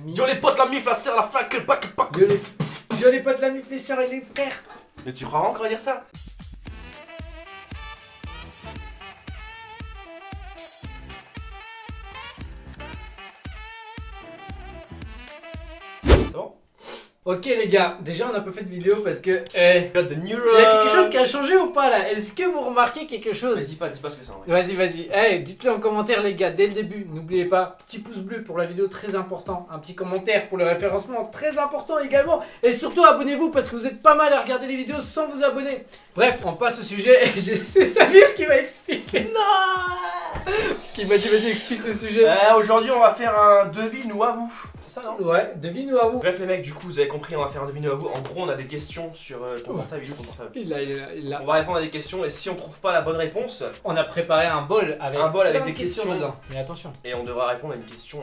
Yo les potes, la mif, la sœur, la flaque, le pack. Yo les potes, la mif, les sœurs et les frères. Mais tu crois encore à dire ça? C'est bon? Ok les gars, déjà on a pas fait de vidéo parce que Got the new il y a quelque chose qui a changé ou pas là? Est-ce que vous remarquez quelque chose? Mais dis pas ce que c'est en vrai. Vas-y, dites-le en commentaire les gars, dès le début, n'oubliez pas, petit pouce bleu pour la vidéo très important, un petit commentaire pour le référencement très important également, et surtout abonnez-vous parce que vous êtes pas mal à regarder les vidéos sans vous abonner. Bref, on passe au sujet et c'est Samir qui va expliquer. Non, parce qu'il m'a dit vas-y explique le sujet. Aujourd'hui on va faire un devine ou à vous. C'est ça non? Ouais, devine ou à vous. Bref les mecs, du coup vous avez compris, on va faire un devine ou à vous. En gros on a des questions sur ton portable, ton portable. Il a. On va répondre à des questions et si on trouve pas la bonne réponse, On a préparé un bol avec des plein de questions dedans. Mais attention, et on devra répondre à une question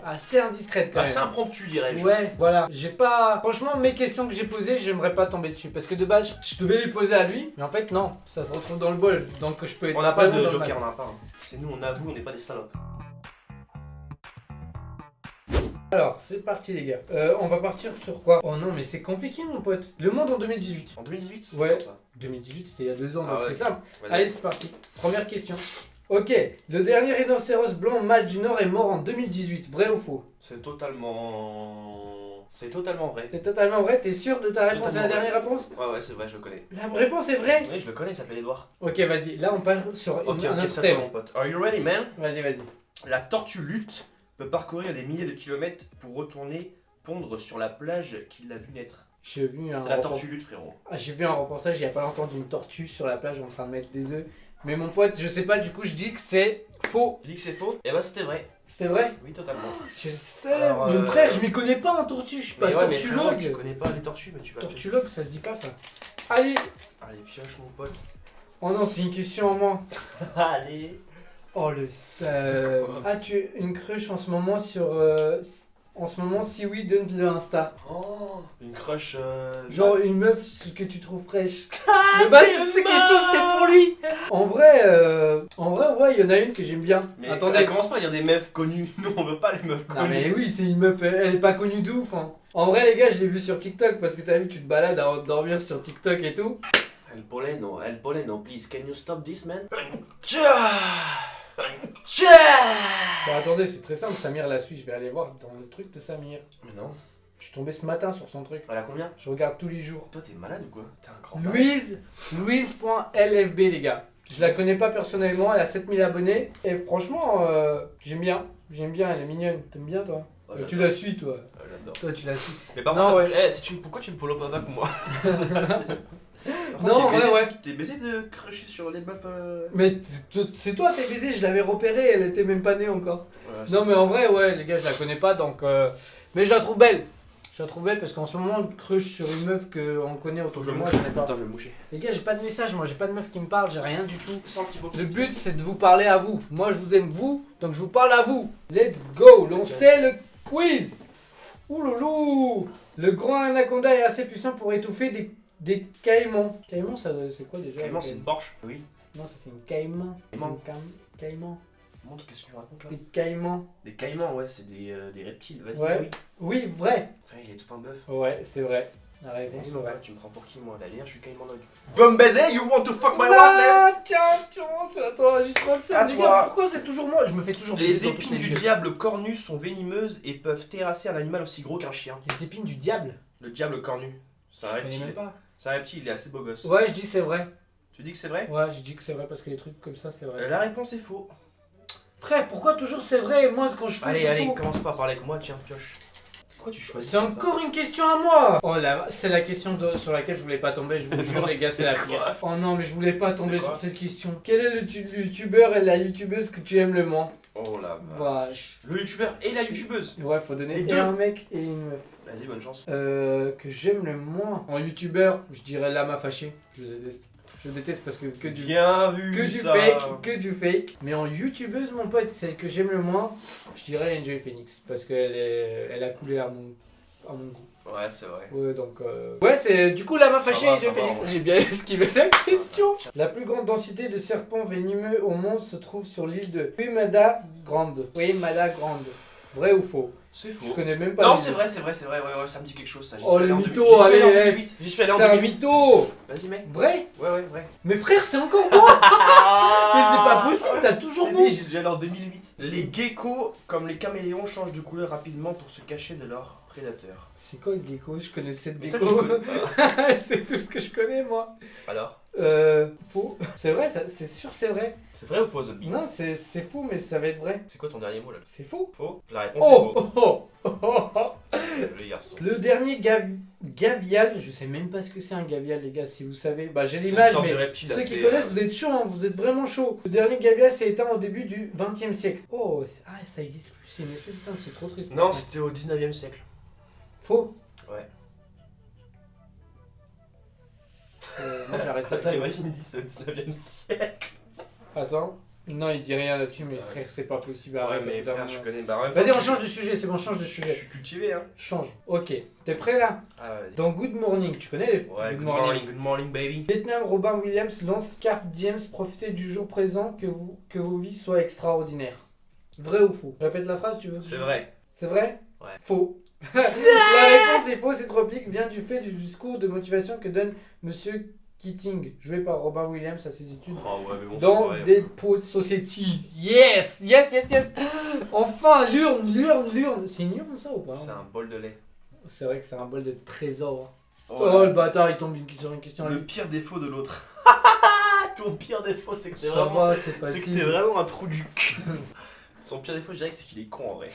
assez indiscrète quand assez même. impromptue dirais-je. Ouais, voilà. J'ai pas. Franchement, mes questions que j'ai posées, j'aimerais pas tomber dessus. Parce que de base, je devais les poser à lui. Mais en fait, non. Ça se retrouve dans le bol. Donc je peux être. On n'a pas vraiment de dans le joker, mal. on n'a pas. Hein. C'est nous, on avoue, on n'est pas des salopes. Alors, c'est parti, les gars. On va partir sur quoi? Oh non, mais c'est compliqué, mon pote. Le monde en 2018. En 2018? Ouais. Comme ça. 2018, c'était il y a 2 ans. Ah Donc ouais. c'est simple. Vas-y. Allez, c'est parti. Première question. Ok. Le dernier rhinocéros blanc mâle du Nord est mort en 2018. Vrai ou faux? C'est totalement. C'est totalement vrai. C'est totalement vrai. T'es sûr de ta réponse? C'est la Totalement dernière réponse? Ouais, c'est vrai, je le connais. La réponse est vraie. Oui, je le connais, il s'appelle Edouard. Ok, vas-y. Là, on part sur un Ok, autre c'est à toi, thème. mon pote. Are you ready, man? Vas-y. La tortue lutte peut parcourir des milliers de kilomètres pour retourner pondre sur la plage qu'il a vu naître. J'ai vu un C'est la tortue lutte, frérot. J'ai vu un reportage il y a pas longtemps d'une tortue sur la plage en train de mettre des œufs. Mais mon pote, je sais pas, du coup, je dis que c'est faux. Tu dis que c'est faux? Eh bah, c'était vrai. C'était vrai? Oui, totalement. Je sais, Alors, mais frère, je m'y connais pas en tortue, je suis pas Mais ouais, mais frérot, tu tortulogue. connais pas les tortues, mais tu vas. Tortulogue, ça se dit pas ça. Allez. Allez, pioche, mon pote. Oh non, c'est une question en moi. Allez. Oh le as-tu une crush en ce moment sur en ce moment, si oui, donne-le Insta. Oh, une crush. Genre une meuf que tu trouves fraîche. De base, ces questions c'était pour lui. En vrai, il y en a une que j'aime bien. Mais Attendez. commence pas à dire des meufs connues. Nous, on veut pas les meufs connues. Non mais oui, c'est une meuf, elle est pas connue de ouf. Hein. En vrai, les gars, je l'ai vu sur TikTok parce que t'as vu, tu te balades avant de dormir sur TikTok et tout. El Poleno, please, can you stop this, man? Bah attendez, c'est très simple, Samir la suit, je vais aller voir dans le truc de Samir. Mais non, Je suis tombé ce matin sur son truc. elle a combien? Je regarde tous les jours. Toi, t'es malade ou quoi? T'es un grand Louise.lfb les gars. Je la connais pas personnellement, elle a 7000 abonnés. Et franchement, j'aime bien, elle est mignonne. T'aimes bien toi? Oh, Tu la suis toi. J'adore. Toi tu la suis. Mais par Non, contre, ouais. pourquoi tu me follow pas back moi? Non, ouais. T'es baisé de crusher sur les meufs. Mais c'est toi t'es baisé, je l'avais repérée, elle était même pas née encore. Ouais, Non mais en vrai ouais les gars je la connais pas donc mais je la trouve belle. Je la trouve belle parce qu'en ce moment on crush sur une meuf qu'on connaît Faut autour que de je moi, mouche. j'en ai pas. Attends, je vais me moucher. Les gars j'ai pas de message, moi j'ai pas de meuf qui me parle, j'ai rien du tout. Sans petit Le but c'est de vous parler à vous. Moi je vous aime vous, donc je vous parle à vous. Let's go, lancez le quiz. Ouloulou. Le grand anaconda est assez puissant pour étouffer des caïmans. Caïman c'est quoi déjà? Caïman, c'est une borche. Oui. Non ça c'est une caïman. C'est Caïman. une caïman. Montre, qu'est-ce que tu racontes là? Des caïmans. Des caïmans, ouais, c'est des reptiles. Vas-y, Ouais. oui. Oui, vrai. Frère, il est tout un bœuf. Ouais, c'est vrai. La réponse Eh, est non, vraie. ouais, tu me prends pour qui moi? D'ailleurs, je suis caïmanologue. Bon baiser, you want to fuck my wife, man? Ah, tiens, c'est à toi, enregistrement de À Les toi. gars, pourquoi c'est toujours moi? Je me fais toujours Les baiser dans toutes épines du vidéos. diable cornu sont venimeuses et peuvent terrasser un animal aussi gros qu'un chien. Les épines du diable? Le diable cornu. C'est un Je connais reptile. même pas. C'est un reptile, il est assez beau gosse. Ouais, je dis c'est vrai. Tu dis que c'est vrai? Ouais, je dis que c'est vrai parce que les trucs comme ça, c'est vrai. La réponse est faux. Frère, pourquoi toujours c'est vrai et moi, quand je fais Allez, c'est allez, faux? commence pas à parler avec moi, tiens, pioche. Pourquoi tu choisis C'est comme ça? encore une question à moi. Oh là, c'est la question sur laquelle je voulais pas tomber, je vous jure les gars, c'est la C'est pire. quoi? Oh non, mais je voulais pas tomber C'est quoi sur cette question. Quel est le youtubeur et la youtubeuse que tu aimes le moins? Oh la vache. Vache. Le youtubeur et la youtubeuse. Ouais, faut donner Les et deux. un mec et une meuf. Vas-y, bonne chance. Que j'aime le moins. En youtubeur, je dirais Lama Fâché. Je déteste. Je déteste parce que du Bien vu ça. que du fake. Mais en youtubeuse, mon pote, celle que j'aime le moins, je dirais Enjoy Phoenix. Parce elle a coulé à mon goût. Ouais, c'est vrai. Ouais, donc. Ouais, c'est du coup Lama Fâché et va, Enjoy ça va, Phoenix. ouais. J'ai bien esquivé la question. La plus grande densité de serpents venimeux au monde se trouve sur l'île de Quimada Grande. Quimada Grande. Vrai ou faux? C'est faux. Je connais même pas. Non, les c'est deux. vrai, ouais, ça me dit quelque chose ça. Oh, le J'y mytho, suis allé en allez, 2008. J'y suis allé en C'est un 2008. mytho. Vas-y, mec. Vrai? Ouais. Mais frère, c'est encore moi. Mais c'est pas possible, t'as toujours J'ai bon. dit, j'y suis allé en 2008. Les geckos, comme les caméléons, changent de couleur rapidement pour se cacher de leurs prédateurs. C'est quoi le gecko? Je connais cette Mais toi, gecko. tu connais C'est tout ce que je connais moi. Alors, Faux. C'est vrai, c'est sûr, c'est vrai. c'est vrai ou faux, Zobby? Non, c'est faux, mais ça va être vrai. C'est quoi ton dernier mot là? C'est faux. Faux? La réponse est Oh, faux. oh, oh, oh, oh. Les garçons. Le dernier gavial, je sais même pas ce que c'est un gavial, les gars. Si vous savez, bah j'ai C'est une l'image, sorte mais de reptile ceux assez, qui connaissent, vous êtes chaud, hein, vous êtes vraiment chaud. Le dernier gavial s'est éteint au début du 20e siècle. Oh, ça existe plus, c'est une espèce de... Putain, c'est trop triste. Non, c'était au 19e siècle. Faux. Ouais. Moi j'arrête. Attends, imagine, il dit c'est au 19e siècle. Attends. Non, il dit rien là-dessus, mais Ouais. frère, c'est pas possible. Ouais, Arrête. mais frère, je connais. Bah, en même Vas-y, temps, on change de sujet, c'est bon, change de Je sujet. suis cultivé, hein. Change. Ok. T'es prêt là? Ah, vas-y. Dans Good Morning, tu connais les Ouais, good morning, baby. Vietnam, Robin Williams lance Carpe Diem, profitez du jour présent, que vos vies soient extraordinaires. Vrai ou faux? Répète la phrase, tu veux? C'est vrai. C'est vrai? Ouais. Faux. La réponse est faux. Cette réplique vient du fait du discours de motivation que donne Monsieur Keating, joué par Robin Williams à ses études. Oh, ouais, mais bon, c'est Dans vrai. Deadpool Society. Yes. Enfin, l'urne. C'est une urne ça ou pas? C'est un bol de lait. C'est vrai que c'est un bol de trésor. Oh, Oh, le bâtard, il tombe sur une question. le pire défaut de l'autre. Ton pire défaut, c'est que t'es Ça vraiment... va, c'est C'est que facile. t'es vraiment un trou du cul. Son pire défaut, je dirais que c'est qu'il est con en vrai.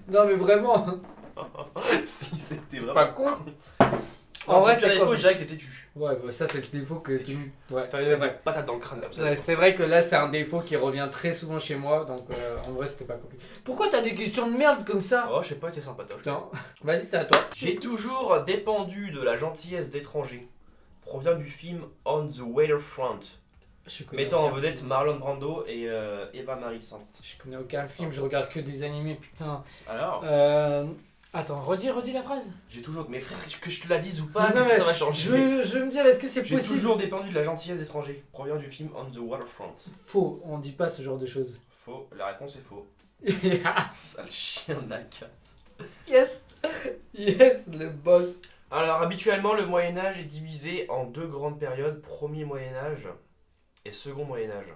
Non, mais vraiment. Si, c'est que t'es vraiment Pas con. Non, En vrai, ton pire c'est défaut, quoi? je dirais que t'es têtu. Ouais, bah, ça, c'est le défaut que T'es tu. Ouais, T'as c'est une vrai. patate dans le crâne comme ça. Ouais, c'est vrai que là, c'est un défaut qui revient très souvent chez moi, donc en vrai, c'était pas compliqué. Pourquoi t'as des questions de merde comme ça? Oh, je sais pas, t'es sympatoche. Putain. Vas-y, c'est à toi. J'ai toujours dépendu de la gentillesse d'étrangers. Provient du film On the Waterfront, Je connais mettant en aucun vedette film. Marlon Brando et Eva Marie Saint. Je connais aucun film, je regarde que des animés, putain. Alors, Attends, redis la phrase. j'ai toujours. Mais frère, que je te la dise ou pas, Non, qu'est-ce que mais ça va changer? Je veux me dire, est-ce que c'est J'ai possible? toujours dépendu de la gentillesse d'étrangers. Provient du film On the Waterfront. Faux, on dit pas ce genre de choses. Faux, la réponse est faux. Sale chien de la casse. Yes. Yes, le boss. Alors, habituellement, le Moyen-Âge est divisé en deux grandes périodes, premier Moyen-Âge et second Moyen-Âge.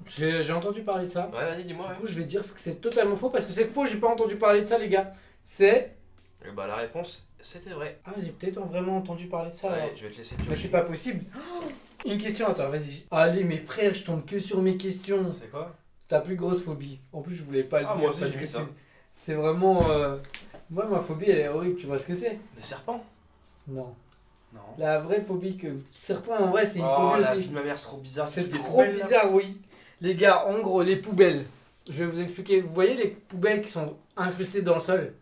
J'ai entendu parler de ça. Ouais, vas-y, dis-moi. Du Ouais. coup, je vais dire que c'est totalement faux parce que c'est faux, j'ai pas entendu parler de ça, les gars. C'est. Et bah, la réponse, c'était vrai. Ah, j'ai peut-être vraiment entendu parler de ça. alors. Ouais, je vais te laisser Mais piocher. c'est pas possible. Une question à toi, vas-y. Allez, mes frères, je tombe que sur mes questions. C'est quoi? Ta plus grosse phobie. En plus, je voulais pas le Ah, dire moi aussi, parce j'ai que mis ça. c'est vraiment. Moi, ma phobie, elle est horrible. Tu vois ce que c'est? Le serpent? Non. Non. La vraie phobie que. Serpent, en vrai, c'est une Oh, phobie la aussi. vie de ma mère, c'est trop bizarre. C'est Des trop poubelles, là. bizarre, oui. Les gars, en gros, les poubelles. Je vais vous expliquer. Vous voyez les poubelles qui sont incrustées dans le sol?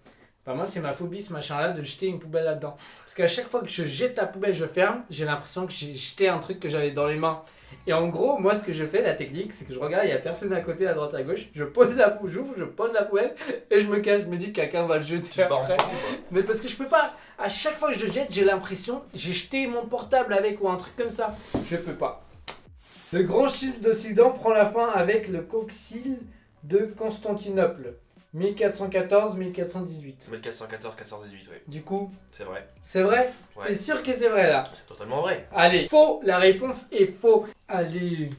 Bah moi, c'est ma phobie, ce machin-là, de jeter une poubelle là-dedans. Parce qu'à chaque fois que je jette la poubelle, je ferme, j'ai l'impression que j'ai jeté un truc que j'avais dans les mains. Et en gros, moi, ce que je fais, la technique, c'est que je regarde, il n'y a personne à côté, à droite, à gauche. Je pose la poubelle, j'ouvre, je pose la poubelle et je me cache. Je me dis que quelqu'un va le jeter Tu pars en après. courant, quoi. Mais parce que je peux pas. À chaque fois que je jette, j'ai l'impression j'ai jeté mon portable avec ou un truc comme ça. Je peux pas. Le grand schisme d'Occident prend la fin avec le concile de Constantinople. 1414-1418. 1414-1418, ouais. Du coup, C'est vrai. c'est vrai? Ouais. T'es sûr que c'est vrai là? C'est totalement vrai. Allez, faux. La réponse est faux. Allez.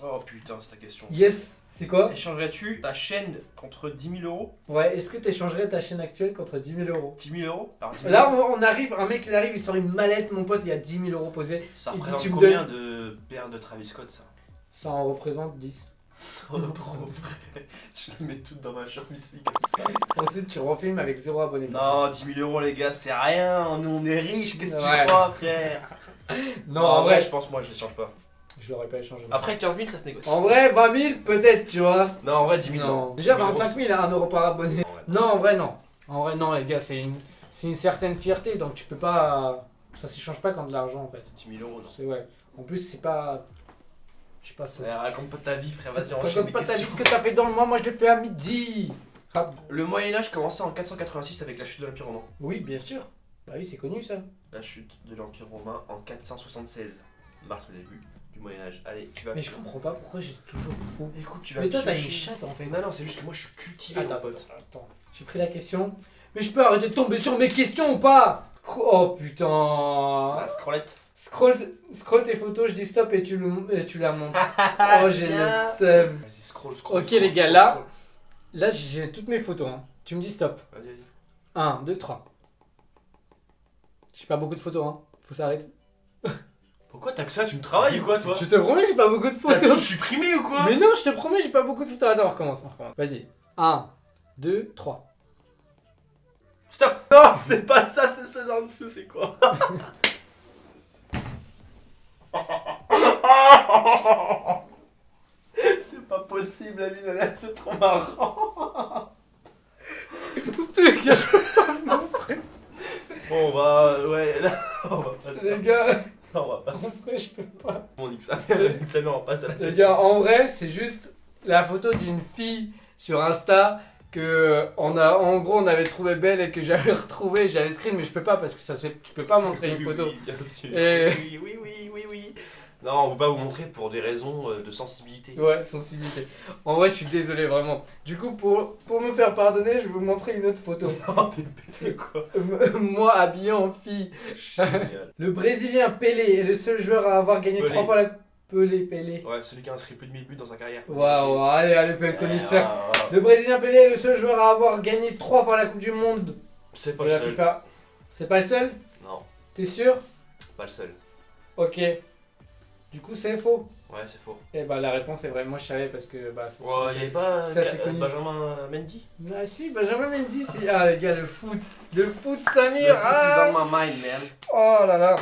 Oh putain, c'est ta question. Yes. C'est quoi? Échangerais-tu ta chaîne contre 10 000 euros? Ouais, est-ce que tu échangerais ta chaîne actuelle contre 10 000 euros? 10 000 euros? Alors, 10 000 Là, euros, on arrive, un mec il arrive, il sort une mallette, mon pote, il y a 10 000 euros posés. ça il dit, représente tu me combien de paires de Travis Scott, ça? Ça en représente 10. Oh, trop vrai. Je le mets toutes dans ma chambre ici, comme ça. Ensuite, tu refilmes avec 0 abonnés. Non, 10 000 euros, les gars, c'est rien. Nous, on est riches. Qu'est-ce que Ouais. tu crois, frère? Non, en vrai, je pense, moi, je les change pas. je l'aurais pas échangé. Après 15 000, ça se négocie. En vrai, 20 000 peut-être, tu vois. Non, en vrai, 10 000, Non. non. Déjà 10 000 euros, 25 000 à 1 euro par abonné. c'est- Non, en vrai, non. En vrai, non, les gars, c'est une certaine fierté, donc tu peux pas. Ça s'échange pas contre de l'argent en fait. 10 000 euros, non. C'est ouais. En plus, c'est pas. Je sais pas, ça. Ouais, raconte pas ta vie, frère. ça- Vas-y, on Raconte pas ta vie, ce que t'as fait dans le mois, moi je l'ai fait à midi. Le Moyen-Âge commençait en 486 avec la chute de l'Empire romain. Oui, bien sûr. Bah oui, c'est connu ça. La chute de l'Empire romain en 476 marque le début du Moyen-Âge. Allez, tu vas. Mais je comprends pas pourquoi j'ai toujours faux. Écoute, tu vas. Mais toi, t'as une piocher. chatte en fait. Non, c'est juste que moi je suis cultivé, mon pote. Attends. J'ai pris la question. Mais je peux arrêter de tomber sur mes questions ou pas? Oh putain. La scrollette. Scroll tes photos, je dis stop et tu la montes. Oh, j'ai le seum. Vas-y, scroll. Ok, les gars, là j'ai toutes mes photos. Hein. Tu me dis stop. Vas-y. 1, 2, 3. J'ai pas beaucoup de photos, hein. Faut s'arrêter. Pourquoi t'as que ça? Tu me travailles ou quoi, toi? Je te promets, j'ai pas beaucoup de T'as tout photos. supprimé ou quoi? Mais non, je te promets, j'ai pas beaucoup de photos. Attends, on recommence. Vas-y. 1, 2, 3. Stop! Non, c'est pas ça, c'est celui en dessous, c'est quoi? C'est pas possible, la vie, c'est trop marrant. Bon, ouais, là, on va passer. Les gars, Non, on va pas. en vrai, je peux pas. On nique sa mère, on passe à la Les question. gars, en vrai, c'est juste la photo d'une fille sur Insta que en gros on avait trouvé belle et que j'avais retrouvée, j'avais screen, mais je peux pas parce que tu peux pas montrer une photo. Oui, bien sûr. Et- Oui. Non, on peut pas vous montrer pour des raisons de sensibilité. Ouais, sensibilité. En vrai, je suis désolé vraiment. Du coup, pour me faire pardonner, je vais vous montrer une autre photo. Non, t'es pété quoi. Moi habillé en fille. Génial. Le Brésilien Pelé est le seul joueur à avoir gagné Pelé. 3 fois la Pelé. Ouais, celui qui a inscrit plus de 1000 buts dans sa carrière. Waouh, allez, fais le connaisseur. Ah, Le Brésilien Pelé est le seul joueur à avoir gagné 3 fois la Coupe du Monde c'est pas de le la seul. FIFA. C'est pas le seul? Non, T'es sûr? pas le seul. Ok. Du coup, c'est faux. Ouais, c'est faux. Et bah, la réponse est vraie. Moi, je savais parce que. Bah, faut Ouais, y'avait pas Ça, c'est connu. Benjamin Mendy? Ah, si, Benjamin Mendy, si. Ah, les gars, le foot, Samir. Le foot ah. is on my mind, man. Oh là là.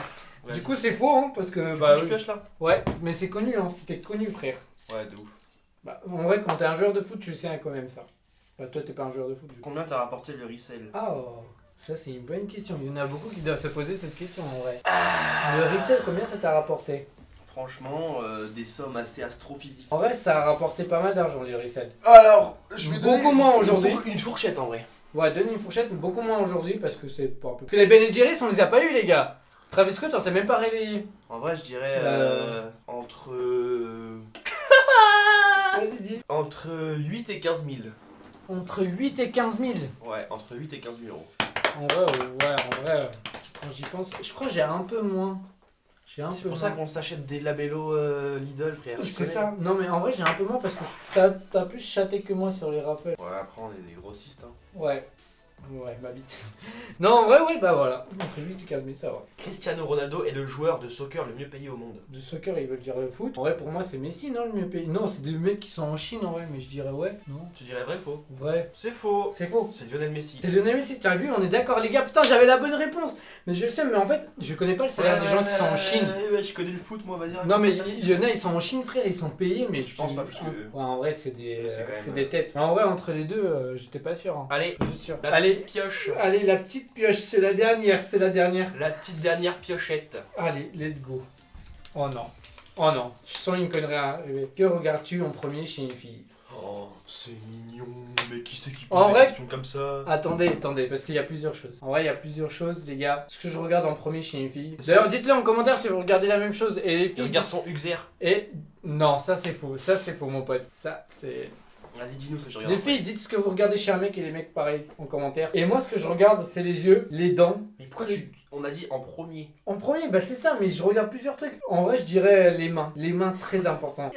Vas-y. Du coup, c'est faux, hein, parce que. Tu Bah, veux que je oui. pioche là? Ouais, mais c'est connu, hein. C'était connu, frère. Ouais, de ouf. Bah, en vrai, quand t'es un joueur de foot, tu sais quand même ça. Bah, toi, t'es pas un joueur de foot, du coup. Combien t'as rapporté le resell? Ah, oh, ça, c'est une bonne question. Il y en a beaucoup qui doivent se poser cette question, en vrai. Le resell, combien ça t'a rapporté? Franchement, des sommes assez astrophysiques. En vrai, ça a rapporté pas mal d'argent, les resell. Alors, je vais donner Beaucoup moins aujourd'hui. Une fourchette en vrai. Ouais, donne une fourchette, mais beaucoup moins aujourd'hui parce que c'est pas un peu. Parce que les Ben Jerry's, on les a pas eu, les gars. Travis Scott, on s'est même pas réveillé. En vrai, je dirais entre Vas-y, dis. entre 8 et 15 000. Entre 8 et 15 000. Ouais, entre 8 et 15 000 euros. En vrai, quand j'y pense, je crois que j'ai un peu moins. C'est pour ça qu'on s'achète des labellos Lidl, frère. tu C'est connais. ça. Non, mais en vrai, j'ai un peu moins parce que t'as plus chaté que moi sur les raffles. Ouais, après, on est des grossistes. Hein. Ouais. Ouais, ma bite. Non, en vrai, ouais, bah voilà. Entre 8 et 15 000, ça va. Cristiano Ronaldo est le joueur de soccer le mieux payé au monde. De soccer, ils veulent dire le foot. En vrai, pour moi, c'est Messi, non, le mieux payé. Non, c'est des mecs qui sont en Chine, en vrai, mais je dirais ouais. Non. Tu dirais vrai ou faux? Vrai. C'est faux. C'est faux. C'est Lionel Messi. C'est Lionel Messi, t'as vu, on est d'accord les gars, putain j'avais la bonne réponse. Mais je sais, mais en fait, je connais pas le salaire des gens qui sont en Chine. Ouais, je connais le foot, moi, vas-y. Non mais raconte. il y en a, ils sont en Chine frère, ils sont payés, mais Je pense pas plus que eux. Ouais, en vrai c'est des, C'est quand même, c'est des têtes. Mais en vrai, entre les deux, j'étais pas sûr. Hein. Allez, Je suis sûr. la Allez, petite pioche. allez, la petite pioche, c'est la dernière, La petite dernière piochette. Allez, let's go. Oh non. Oh non, je sens une connerie arriver. Que regardes-tu en premier chez une fille? Oh, c'est mignon, mais qui c'est qui En pose des vrai- questions comme ça? Attendez, parce qu'il y a plusieurs choses. En vrai, il y a plusieurs choses, les gars. Ce que je regarde en premier chez une fille. C'est- D'ailleurs, dites-le en commentaire si vous regardez la même chose. Et les Le filles. garçon Uxer. Et non, ça c'est faux. Ça c'est faux, mon pote. Ça c'est. Vas-y, dis-nous ce que je regarde. Les filles, dites ce que vous regardez chez un mec et les mecs pareil en commentaire. Et moi, ce que je regarde, c'est les yeux, les dents. Mais pourquoi on a dit en premier? En premier, bah c'est ça, mais je regarde plusieurs trucs. En vrai, je dirais les mains. Les mains, très important.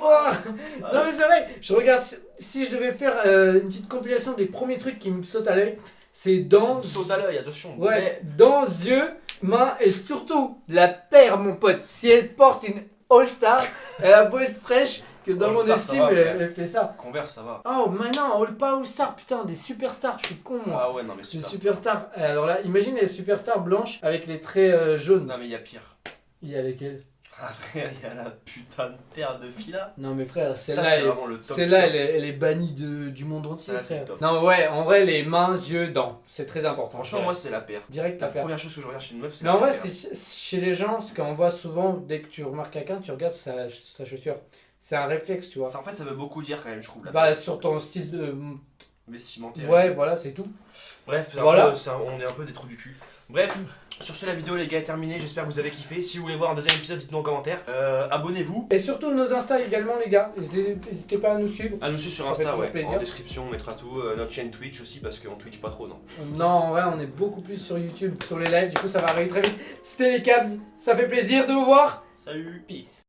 Ouah. Non, mais c'est vrai, je regarde. Si je devais faire une petite compilation des premiers trucs qui me sautent à l'œil, c'est dents. Saute à l'œil, attention. Ouais, dents, yeux, mains et surtout la paire, mon pote. Si elle porte une All-Star, elle a beau être fraîche, que dans mon All-Star, ça estime, va, elle, frère. elle fait ça. Converse, ça va. Oh, maintenant, pas All-Star, putain, des superstars, je suis con, moi. Ah ouais, non, mais Des super. superstars. Alors là, imagine les superstars blanches avec les traits jaunes. Non, mais il y a pire. Il y a lesquels? Ah, frère, il y a la putain de paire de fila. Non, mais frère, Ça, celle-là, c'est elle, vraiment le top. celle-là, elle est bannie du monde entier, Celle-là, c'est frère. le top. Non, ouais, en vrai, les mains, yeux, dents, c'est très important. Franchement, moi, c'est la paire. Direct La la paire. première chose que je regarde chez une meuf, c'est Mais la en vrai, paire. c'est chez les gens, ce qu'on voit souvent, dès que tu remarques quelqu'un, tu regardes sa chaussure. C'est un réflexe, tu vois. En fait, ça veut beaucoup dire quand même, je trouve. La Bah, paire. sur ton style de. vestimentaire. Ouais, voilà, c'est tout. Bref, Voilà. on est un peu des trous du cul. Bref, sur ce, la vidéo, les gars, est terminée. J'espère que vous avez kiffé. Si vous voulez voir un deuxième épisode, dites-nous en commentaire. Abonnez-vous. Et surtout nos Insta également, les gars. N'hésitez pas à nous suivre. À nous suivre sur Ça fait Insta, toujours ouais. plaisir. En description, on mettra tout. Notre chaîne Twitch aussi, parce qu'on Twitch pas trop, non. Non, en vrai, on est beaucoup plus sur YouTube, sur les lives. Du coup, ça va arriver très vite. C'était les Cabs. Ça fait plaisir de vous voir. Salut. Peace.